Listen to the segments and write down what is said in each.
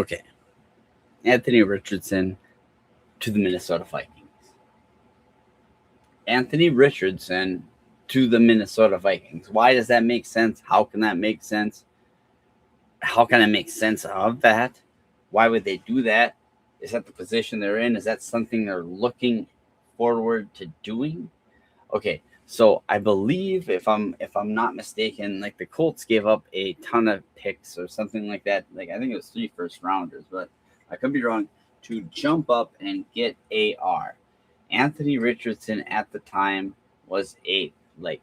Okay. Anthony Richardson to the Minnesota Vikings. Anthony Richardson to the Minnesota Vikings. Why does that make sense? How can that make sense? How can I make sense of that? Why would they do that? Is that the position they're in? Is that something they're looking forward to doing? Okay, so I believe if I'm not mistaken, like the Colts gave up a ton of picks or something like that. Like I think it was 3 first rounders, but I could be wrong, to jump up and get AR. Anthony Richardson at the time was a like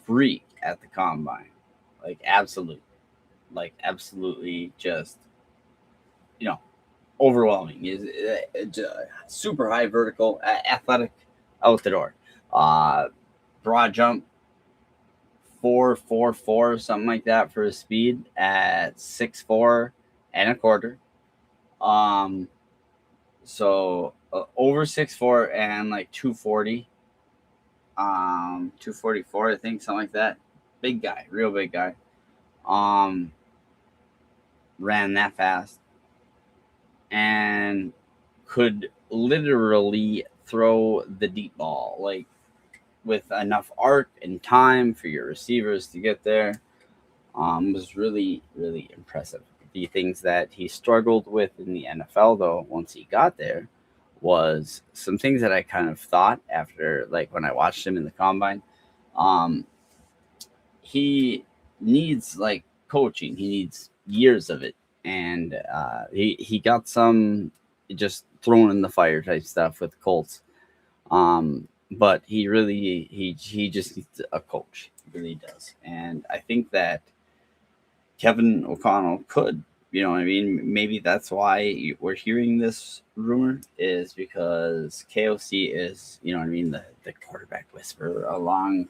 freak at the combine. Like absolutely just you know overwhelming. Is super high vertical, athletic, out the door. Uh, Broad jump 4.44 something like that for his speed at 6'4" and a quarter. Um, so over 6'4" and like 240, 244 I think, something like that. Big guy, real big guy. Um, ran that fast and could literally throw the deep ball like with enough arc and time for your receivers to get there. Was really impressive. The things that he struggled with in the NFL, though, once he got there, was some things that I kind of thought after, like when I watched him in the combine. Um, he needs like coaching. He needs years of it, and he got some just thrown in the fire type stuff with the Colts. But he just needs a coach. He really does, and I think that Kevin O'Connell could. You know what I mean? Maybe that's why we're hearing this rumor, is because KOC is, you know what I mean, the quarterback whisperer, along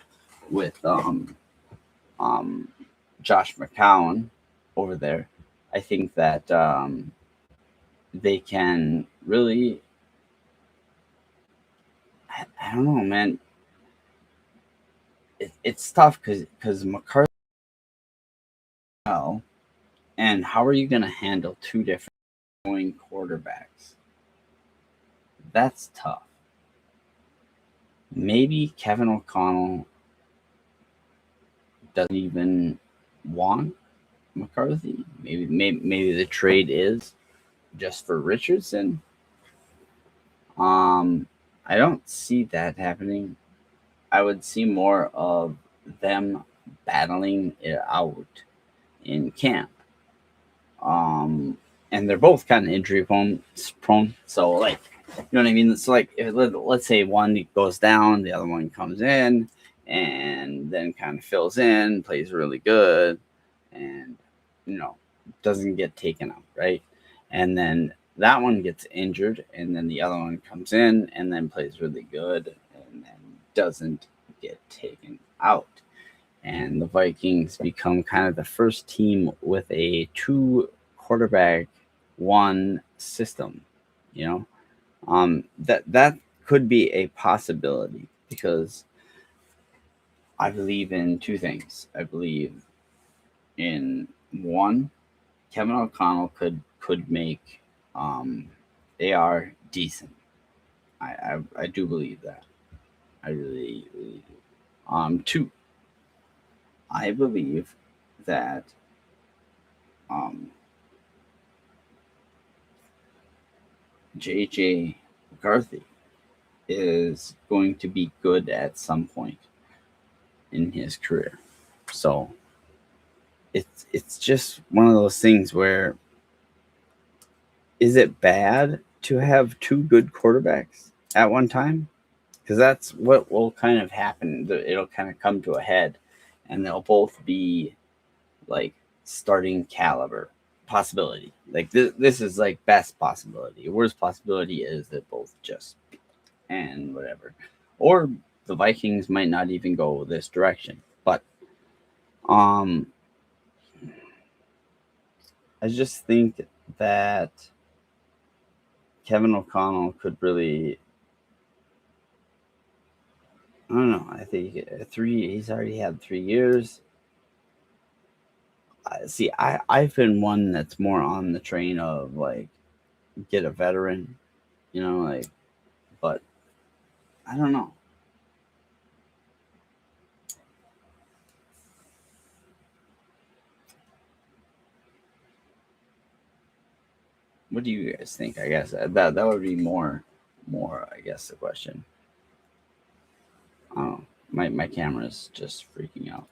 with um, Josh McCown over there. I think that they can really. I don't know, man. It's tough because McCarthy. And how are you going to handle two different going quarterbacks? That's tough. Maybe Kevin O'Connell doesn't even want McCarthy. Maybe the trade is just for Richardson. I don't see that happening. I would see more of them battling it out in camp. And they're both kind of injury prone. So like, you know what I mean? It's like, let's say one goes down, the other one comes in, and then kind of fills in, plays really good, and doesn't get taken out, right? And then that one gets injured, and then the other one comes in and then plays really good, and then doesn't get taken out. And the Vikings become kind of the first team with a 2 quarterback 1 system. You know, that could be a possibility, because I believe in 2 things. I believe in one, Kevin O'Connell could make AR decent. I do believe that. I really do. Two, I believe that um, JJ McCarthy is going to be good at some point in his career. So it's just one of those things where, is it bad to have 2 good quarterbacks at one time? Because that's what will kind of happen. It'll kind of come to a head, and they'll both be like starting caliber possibility. Like this is like best possibility. Worst possibility is that both just and whatever, or the Vikings might not even go this direction. But um, I just think that Kevin O'Connell could really. I don't know. I think 3. He's already had 3 years. See, I've been one that's more on the train of like get a veteran, like, but I don't know. What do you guys think? I guess that would be more. I guess the question. I don't know. My camera's just freaking out.